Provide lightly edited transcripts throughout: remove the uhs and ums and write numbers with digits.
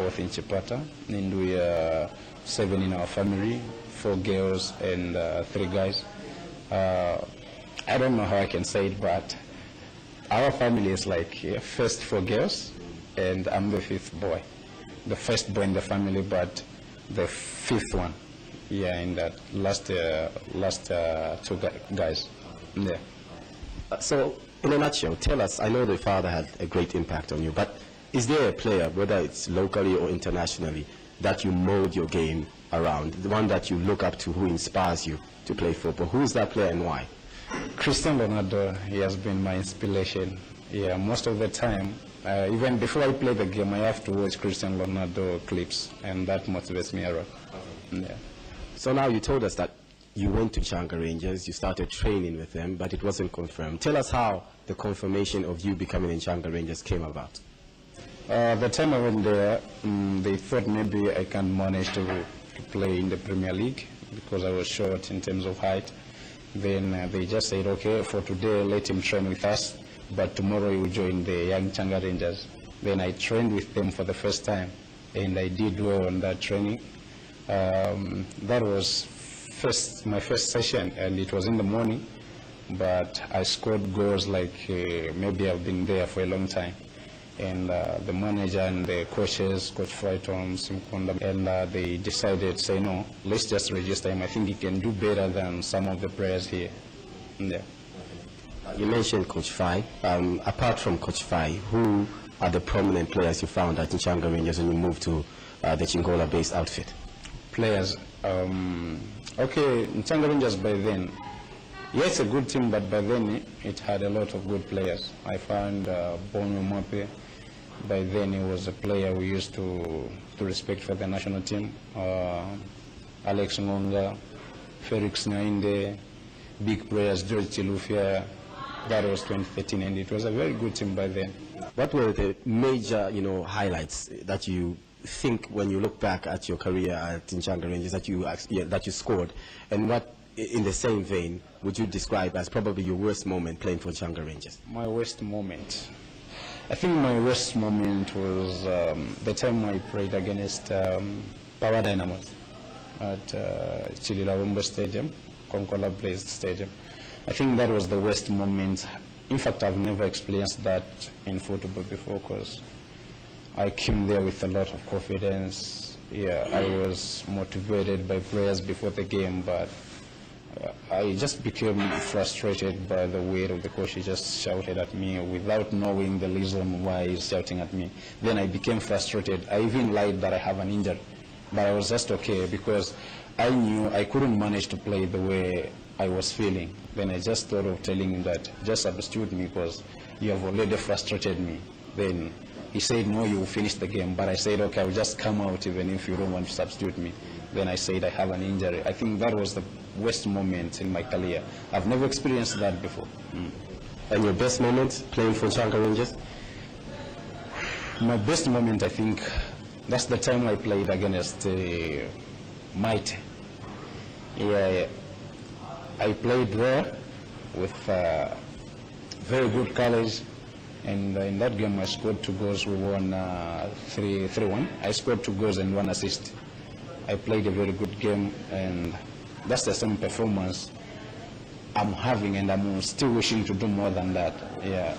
both in Chipata, and we are 7 in our family, 4 girls and 3 guys. I don't know how I can say it, but our family is like first 4 girls, and I'm the 5th boy. The first boy in the family, but the 5th one. Yeah, in that last 2 guys. Yeah. So, in a nutshell, tell us, I know the father had a great impact on you, but is there a player, whether it's locally or internationally, that you mold your game around, the one that you look up to, who inspires you to play football? Who is that player and why? Cristiano Ronaldo, he has been my inspiration. Yeah, most of the time, even before I play the game, I have to watch Cristiano Ronaldo clips, and that motivates me a lot. Yeah. So now you told us that you went to Changa Rangers, you started training with them, but it wasn't confirmed. Tell us how the confirmation of you becoming in Changa Rangers came about. The time I went there, they thought maybe I can manage to play in the Premier League because I was short in terms of height. Then they just said, okay, for today, let him train with us, but tomorrow he will join the young Changa Rangers. Then I trained with them for the first time, and I did well on that training. That was my first session, and it was in the morning, but I scored goals like maybe I've been there for a long time. And the manager and the coaches, Coach Frighton, Simkonda, and they decided, say no, let's just register him. I think he can do better than some of the players here. Yeah. You mentioned Coach Fai. Apart from Coach Fai, who are the prominent players you found at Changa Rangers when you moved to the Chingola-based outfit? Players. Okay, Changa Rangers by then, yes, a good team, but by then it had a lot of good players. I found Bonyo Mape. By then he was a player we used to respect for the national team. Alex Ngonga, Felix Nainde, big players, George Chilufia. That was 2013, and it was a very good team by then. What were the major, highlights that you think when you look back at your career at Changa Rangers that you scored, and what, in the same vein, would you describe as probably your worst moment playing for Changa Rangers? My worst moment, I think my worst moment was the time I played against Power Dynamos at Chililawombo Stadium, Konkola-based stadium. I think that was the worst moment. In fact, I've never experienced that in football before, because I came there with a lot of confidence. Yeah, I was motivated by players before the game, but I just became frustrated by the way the coach just shouted at me without knowing the reason why he's shouting at me. Then I became frustrated. I even lied that I have an injury, but I was just okay because I knew I couldn't manage to play the way I was feeling. Then I just thought of telling him that just substitute me because you have already frustrated me. Then he said, no, you will finish the game. But I said, okay, I'll just come out even if you don't want to substitute me. Then I said I have an injury. I think that was the worst moment in my career. I've never experienced that before. And your best moment playing for Changa Rangers? My best moment, I think, that's the time I played against Might. Yeah, I played there with very good colors. And in that game, I scored 2 goals. We won 3-1. I scored 2 goals and 1 assist. I played a very good game, and that's the same performance I'm having, and I'm still wishing to do more than that. Yeah.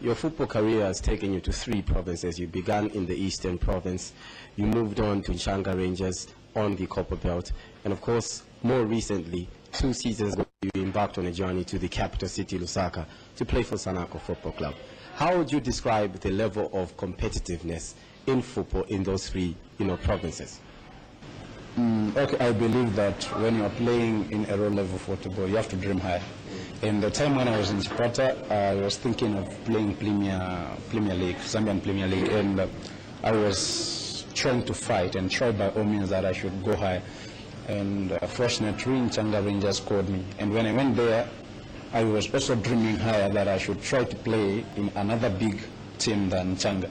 Your football career has taken you to 3 provinces. You began in the Eastern Province. You moved on to Changa Rangers on the Copper Belt. And of course, more recently, 2 seasons ago, you embarked on a journey to the capital city, Lusaka, to play for Sanako Football Club. How would you describe the level of competitiveness in football in those 3, provinces? Okay, I believe that when you are playing in a low-level football, you have to dream high. And the time when I was in Chipata, I was thinking of playing Premier League, Zambian Premier League, and I was trying to fight and try by all means that I should go high. And fortunately, Changa Rangers called me. And when I went there, I was also dreaming higher that I should try to play in another big team than Changa.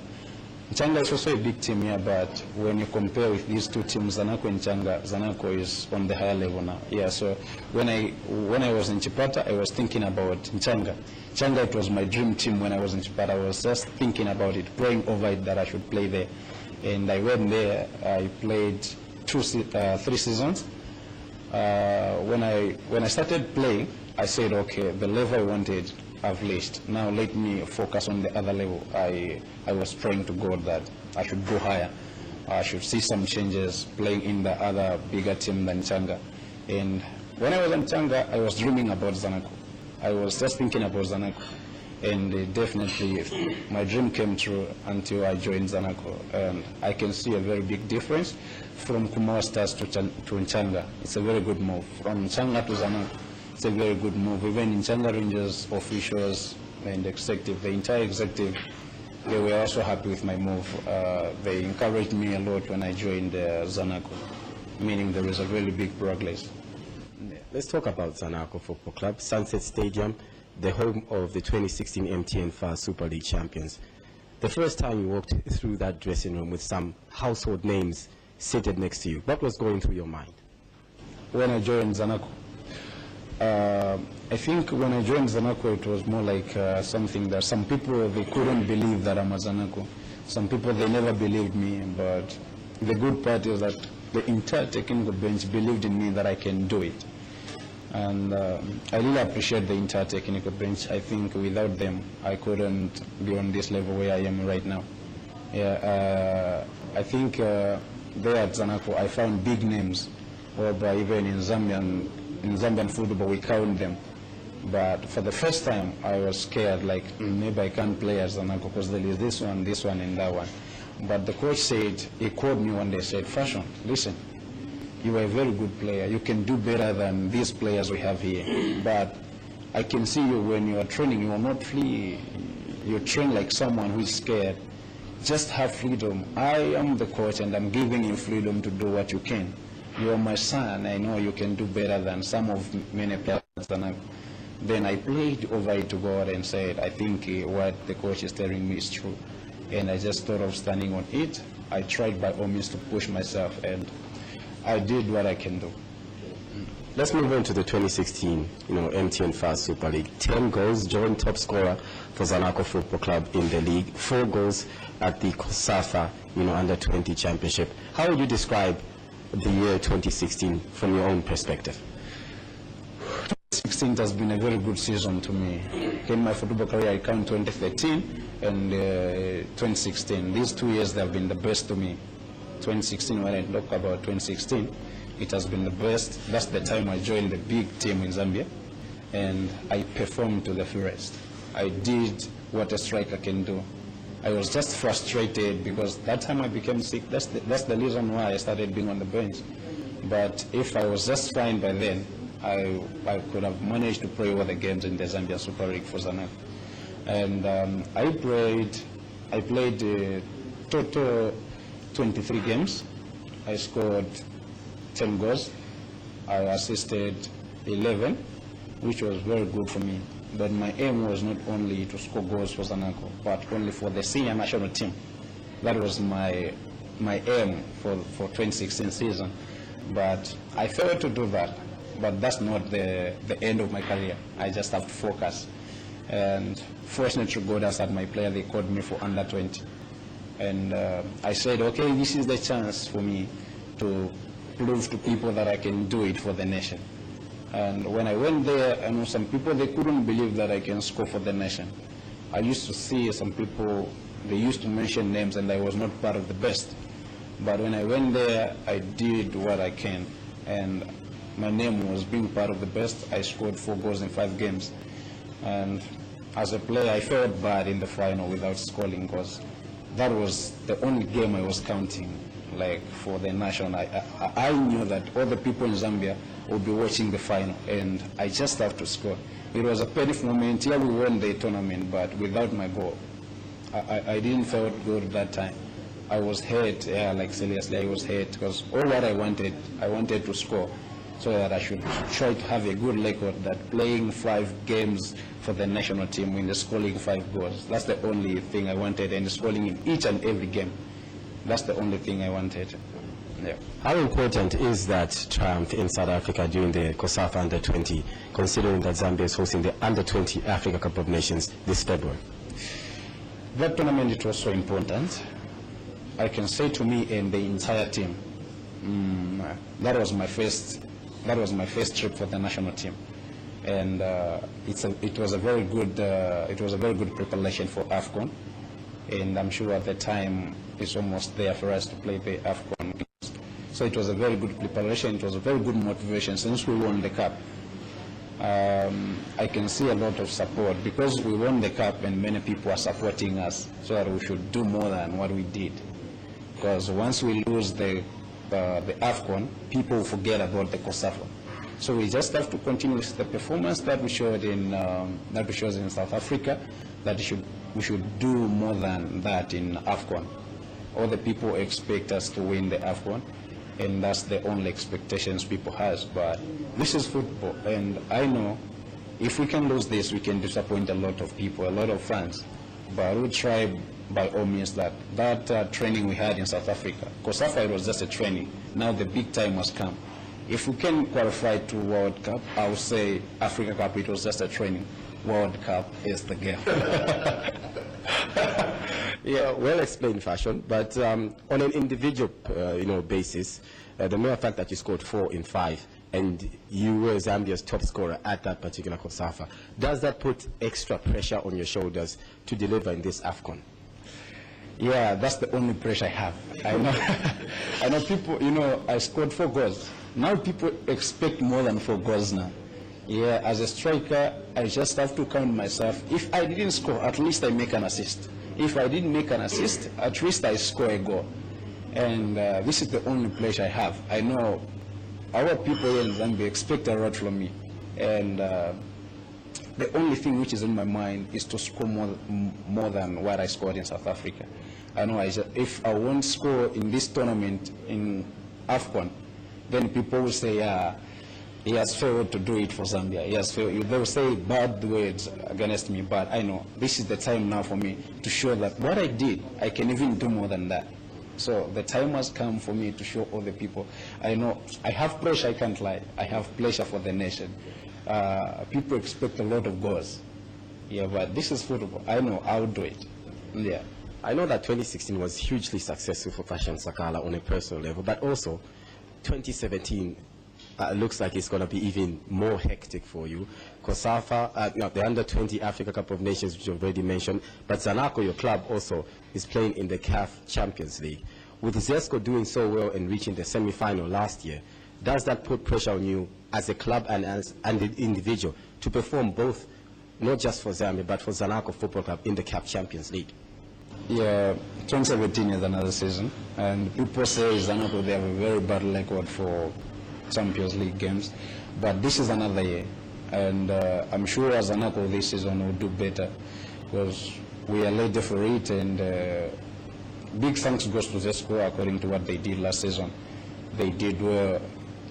Changa is also a big team here, but when you compare with these 2 teams, Zanako and Changa, Zanako is on the higher level now. Yeah, so when I was in Chipata, I was thinking about Changa. Changa, it was my dream team when I was in Chipata. I was just thinking about it, praying over it that I should play there. And I went there, I played 3 seasons. When I started playing, I said, okay, the level I wanted, I've reached. Now let me focus on the other level. I was trying to go that I should go higher. I should see some changes playing in the other bigger team than Changa. And when I was in Changa, I was dreaming about Zanaco. I was just thinking about Zanaco. And definitely my dream came true until I joined Zanaco. And I can see a very big difference from Kumawa Stars to Nchanga. It's a very good move. From Nchanga to Zanaco, it's a very good move. Even in Nchanga Rangers, officials and executive, the entire executive, they were also happy with my move. They encouraged me a lot when I joined Zanaco, meaning there is a really big progress. Yeah. Let's talk about Zanaco Football Club, Sunset Stadium, the home of the 2016 MTN FAR Super League champions. The first time you walked through that dressing room with some household names seated next to you, what was going through your mind? When I joined Zanaco, I think when I joined Zanaco, it was more like something that some people, they couldn't believe that I'm a Zanaco. Some people, they never believed me, but the good part is that the entire technical bench believed in me that I can do it. And I really appreciate the entire technical bench. I think without them, I couldn't be on this level where I am right now. Yeah, I think there at Zanaco, I found big names, whereby even in Zambian football, we count them. But for the first time, I was scared, like maybe I can't play as Zanaco because there is this one, and that one. But the coach said, he called me one day, said, Fashion, listen, you are a very good player. You can do better than these players we have here. But I can see you when you are training, you are not free. You train like someone who is scared. Just have freedom. I am the coach and I'm giving you freedom to do what you can. You are my son. I know you can do better than some of many players. Then I played over it to God and said, I think what the coach is telling me is true. And I just thought of standing on it. I tried by all means to push myself, and I did what I can do. Let's move on to the 2016, MTN FAR Super League. 10 goals, joint top scorer for Zanaco Football Club in the league. 4 goals at the COSAFA, under 20 championship. How would you describe the year 2016 from your own perspective? 2016 has been a very good season to me. In my football career, I count 2013 and 2016. These 2 years, they have been the best to me. 2016, when I talk about 2016, it has been the best. That's the time I joined the big team in Zambia, and I performed to the fullest. I did what a striker can do. I was just frustrated because that time I became sick. That's the reason why I started being on the bench. But if I was just fine by then, I could have managed to play all the games in the Zambian Super League for Zanaco. And I played total 23 games. I scored 10 goals. I assisted 11, which was very good for me. But my aim was not only to score goals for Zanaco, but only for the senior national team. That was my aim for 2016 season. But I failed to do that. But that's not the end of my career. I just have to focus. And fortunately, God has had my player. They called me for under 20. And I said, okay, this is the chance for me to prove to people that I can do it for the nation. And when I went there, I know some people, they couldn't believe that I can score for the nation. I used to see some people, they used to mention names and I was not part of the best. But when I went there, I did what I can. And my name was being part of the best. I scored 4 goals in 5 games. And as a player, I felt bad in the final without scoring because that was the only game I was counting, like for the national. I knew that all the people in Zambia would be watching the final, and I just have to score. It was a painful moment. Yeah, we won the tournament, but without my goal, I didn't feel good that time. I was hurt, yeah, like seriously, I was hurt because all what I wanted to score, so that I should try to have a good record that playing 5 games for the national team in the scoring 5 goals. That's the only thing I wanted, and scoring in each and every game. That's the only thing I wanted. Yeah. How important is that triumph in South Africa during the COSAFA Under-20, considering that Zambia is hosting the Under-20 Africa Cup of Nations this February? That tournament, it was so important. I can say to me and the entire team, that was my first trip for the national team, and it was a very good preparation for AFCON, and I'm sure at the time it's almost there for us to play the AFCON games. So it was a very good preparation. It was a very good motivation since we won the cup. I can see a lot of support because we won the cup, and many people are supporting us so that we should do more than what we did. Because once we lose the AFCON, people forget about the COSAFA. So we just have to continue with the performance that we showed in South Africa. That we should do more than that in AFCON. All the people expect us to win the AFCON, and that's the only expectations people has. But this is football, and I know if we can lose this, we can disappoint a lot of people, a lot of fans. But we'll try by all means that training we had in South Africa, COSAFA, it was just a training. Now the big time has come. If we can qualify to World Cup, I would say Africa Cup, it was just a training. World Cup is the game. Yeah, well explained, Fashion. But on an individual, basis, the mere fact that you scored 4 in 5, and you were Zambia's top scorer at that particular COSAFA, does that put extra pressure on your shoulders to deliver in this AFCON? Yeah, that's the only pressure I have. I know, I know people. I scored 4 goals. Now people expect more than 4 goals now. Yeah, as a striker, I just have to count myself. If I didn't score, at least I make an assist. If I didn't make an assist, at least I score a goal. And this is the only pressure I have. I know our people here in Zambia expect a lot from me. And the only thing which is in my mind is to score more than what I scored in South Africa. I know if I won't score in this tournament in AFCON, then people will say, he has failed to do it for Zambia. He has failed. They will say bad words against me, but I know this is the time now for me to show that what I did, I can even do more than that. So the time has come for me to show all the people. I know I have pressure, I can't lie. I have pressure for the nation. People expect a lot of goals. Yeah, but this is football. I know I'll do it. Yeah. I know that 2016 was hugely successful for Fashion Sakala on a personal level, but also 2017 looks like it's going to be even more hectic for you. COSAFA, the Under-20 Africa Cup of Nations, which you've already mentioned, but Zanaco, your club, also is playing in the CAF Champions League. With Zesco doing so well and reaching the semi-final last year, does that put pressure on you as a club and as an individual to perform both, not just for Zambia, but for Zanaco Football Club in the CAF Champions League? Yeah, 2017 is another season, and people say Zanaco, they have a very bad record for Champions League games, but this is another year, and I'm sure Zanaco this season will do better because we are ready for it, and big thanks goes to Zesco according to what they did last season. They did well.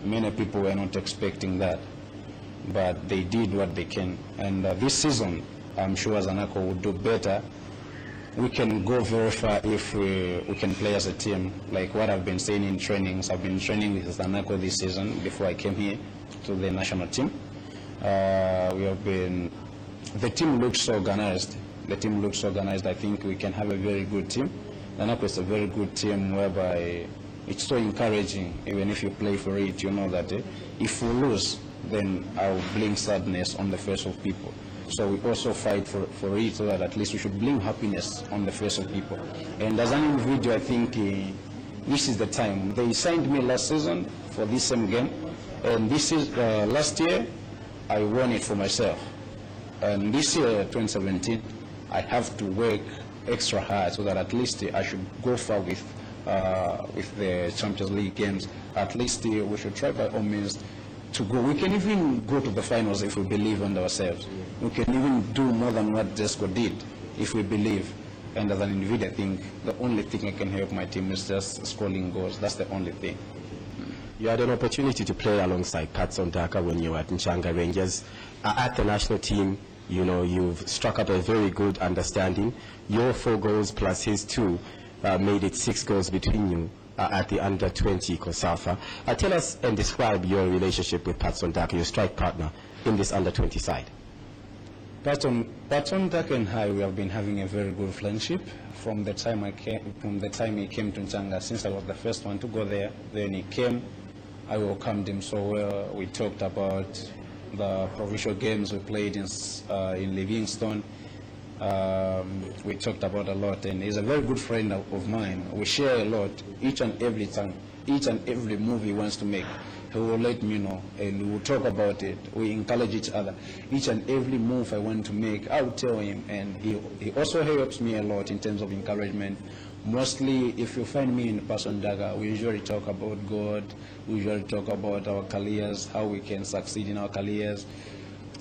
Many people were not expecting that, but they did what they can, and this season I'm sure Zanaco will do better. We can go very far if we can play as a team. Like what I've been saying in trainings, I've been training with Zanaco this season before I came here to the national team. The team looks so organized. The team looks so organized. I think we can have a very good team. Zanaco is a very good team whereby it's so encouraging. Even if you play for it, you know that if we lose, then I'll bring sadness on the face of people. So we also fight for it so that at least we should bring happiness on the face of people. And as an individual, I think this is the time. They signed me last season for this same game, and this is last year I won it for myself. And this year, 2017, I have to work extra hard so that at least I should go far with the Champions League games. At least we should try by all means to go. We can even go to the finals if we believe in ourselves. We can even do more than what Zesco did if we believe. And as an individual, I think the only thing I can help my team is just scoring goals. That's the only thing. You had an opportunity to play alongside Patson Daka when you were at Nchanga Rangers. At the national team, you've struck up a very good understanding. Your 4 goals plus his 2 made it 6 goals between you at the Under-20 COSAFA. Tell us and describe your relationship with Patson Daka, your strike partner in this Under-20 side. Patton Dak and I, we have been having a very good friendship from the time he came to Nchanga. Since I was the first one to go there, then he came. I welcomed him so well. We talked about the provincial games we played in Livingstone. We talked about a lot, and he's a very good friend of mine. We share a lot. Each and every move he wants to make, he will let me know, and we will talk about it. We encourage each other. Each and every move I want to make, I will tell him, and he also helps me a lot in terms of encouragement. Mostly, if you find me in Person Daga, we usually talk about God, we usually talk about our careers, how we can succeed in our careers,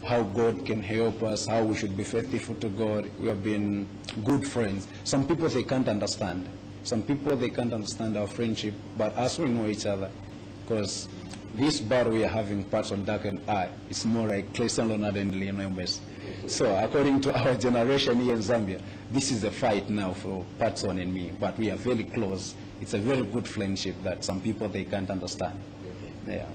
how God can help us, how we should be faithful to God. We have been good friends. Some people, they can't understand. Some people, they can't understand our friendship, but as we know each other, because this battle we are having, Patson Dak and I, it's more like Clayson Leonard and Lionel Messi. So according to our generation here in Zambia, this is a fight now for Patson and me, but we are very close. It's a very good friendship that some people, they can't understand. Yeah.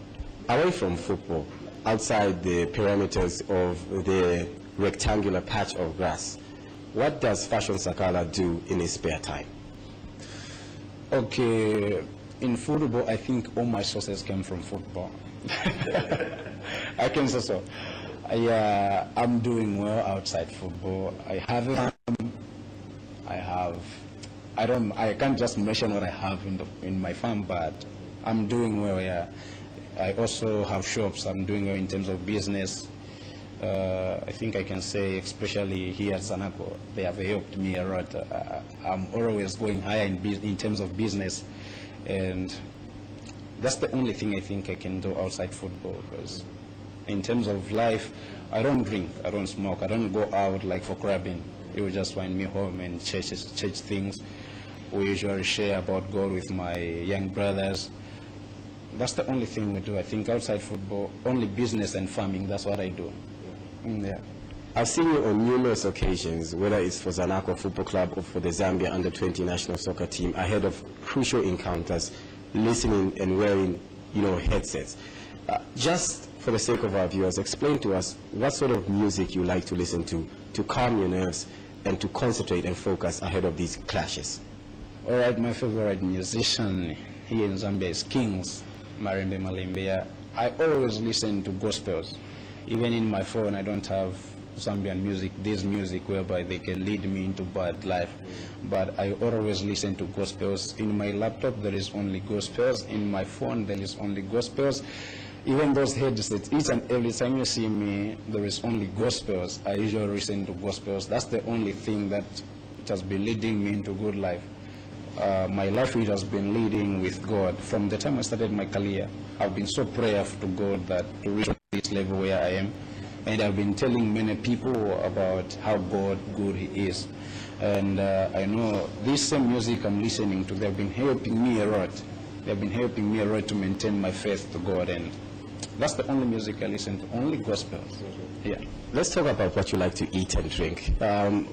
Away from football, outside the perimeters of the rectangular patch of grass, what does Fashion Sakala do in his spare time? Okay, in football, I think all my sources came from football. I can say so. I'm doing well outside football. I can't just mention what I have in my farm, but I'm doing well. Yeah, I also have shops. I'm doing well in terms of business. I think I can say, especially here at Sanako, they have helped me a lot. I'm always going higher in terms of business, and that's the only thing I think I can do outside football. Because in terms of life, I don't drink, I don't smoke, I don't go out like for crabbing. You will just find me home and church things. We usually share about God with my young brothers. That's the only thing we do. I think outside football, only business and farming, that's what I do. Yeah. I've seen you on numerous occasions, whether it's for Zanako Football Club or for the Zambia Under-20 national soccer team, ahead of crucial encounters, listening and wearing, headsets. Just for the sake of our viewers, explain to us what sort of music you like to listen to calm your nerves and to concentrate and focus ahead of these clashes. All right, my favorite musician here in Zambia is Kings, Marimbe Malimbe. I always listen to gospels. Even in my phone, I don't have Zambian music, this music whereby they can lead me into bad life. But I always listen to gospels. In my laptop, there is only gospels. In my phone, there is only gospels. Even those headsets, each and every time you see me, there is only gospels. I usually listen to gospels. That's the only thing that it has been leading me into good life. My life, it has been leading with God. From the time I started my career, I've been so prayerful to God that to reach this level where I am. And I've been telling many people about how good He is. And I know this same music I'm listening to, they've been helping me a lot. They've been helping me a lot to maintain my faith to God. And that's the only music I listen to, only gospels. Yeah. Let's talk about what you like to eat and drink.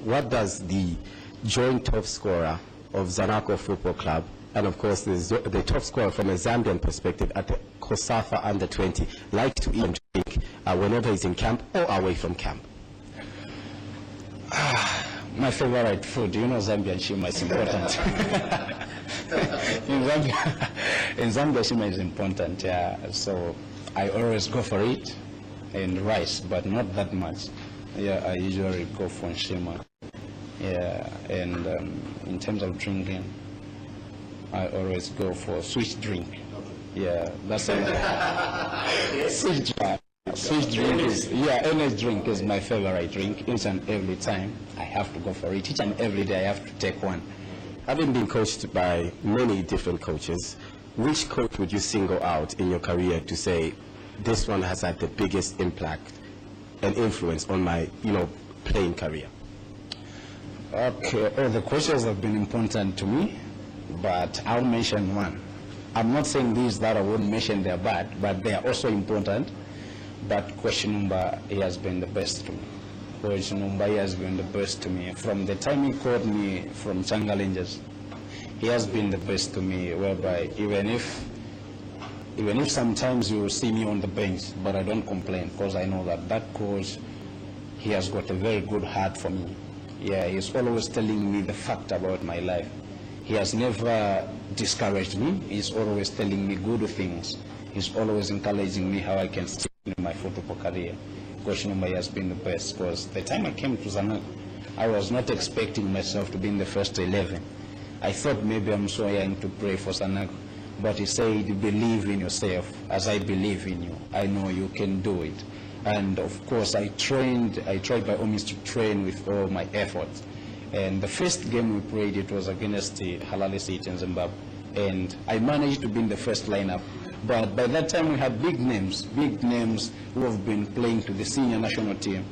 What does the joint top scorer of Zanako Football Club, and of course the top scorer from a Zambian perspective at the COSAFA Under-20, like to eat and drink whenever he's in camp or away from camp? My favorite food, Zambian shima is important. in Zambia shima is important, yeah. So I always go for it, and rice, but not that much. Yeah, I usually go for shima. Yeah, and in terms of drinking, I always go for sweet drink. Yeah, that's it. Sweet drink is, any drink is my favorite drink. Each and every time I have to go for it. Each and every day I have to take one. Having been coached by many different coaches, which coach would you single out in your career to say, this one has had the biggest impact and influence on my, playing career? Okay, all the coaches have been important to me, but I'll mention one. I'm not saying these that I wouldn't mention they're bad, but they are also important. But Coach Numba, he has been the best to me. Coach Numba, he has been the best to me. From the time he called me from Changa Rangers, he has been the best to me, whereby even if sometimes you see me on the bench, but I don't complain, because I know that coach, he has got a very good heart for me. Yeah, he's always telling me the fact about my life. He has never discouraged me. He's always telling me good things. He's always encouraging me how I can stay in my football career. Coach Numba has been the best, because the time I came to Zanak, I was not expecting myself to be in the first 11. I thought maybe I'm so young to play for Zanak, but he said, believe in yourself as I believe in you. I know you can do it. And of course, I tried by all means to train with all my efforts. And the first game we played, it was against the Halali City in Zimbabwe. And I managed to be in the first lineup. But by that time, we had big names who have been playing to the senior national team,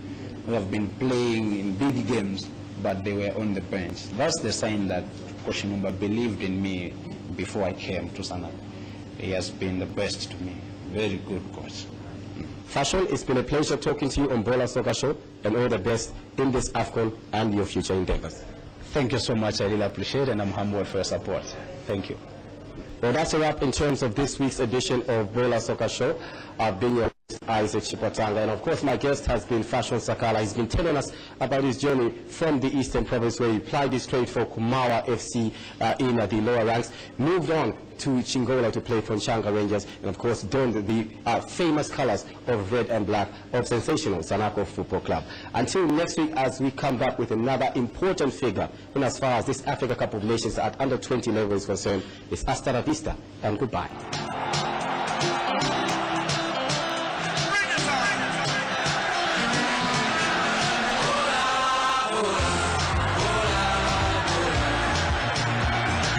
who have been playing in big games, but they were on the bench. That's the sign that Coach Numba believed in me before I came to Zanak. He has been the best to me. Very good coach. Fashion, it's been a pleasure talking to you on Bola Soccer Show, and all the best in this AFCON and your future endeavors. Thank you so much. I really appreciate it, and I'm humbled for your support. Thank you. Well, that's a wrap in terms of this week's edition of Bola Soccer Show. I've been your host, Isaac Chipatanga, and of course my guest has been Fashion Sakala. He's been telling us about his journey from the Eastern Province, where he plied his trade for Kumawa FC in the lower ranks, moved on to Chingola to play for Nchanga Rangers, and of course donned the famous colors of red and black of sensational Zanaco Football Club. Until next week, as we come back with another important figure in as far as this Africa Cup of Nations at under 20 level is concerned, it's hasta la vista and goodbye.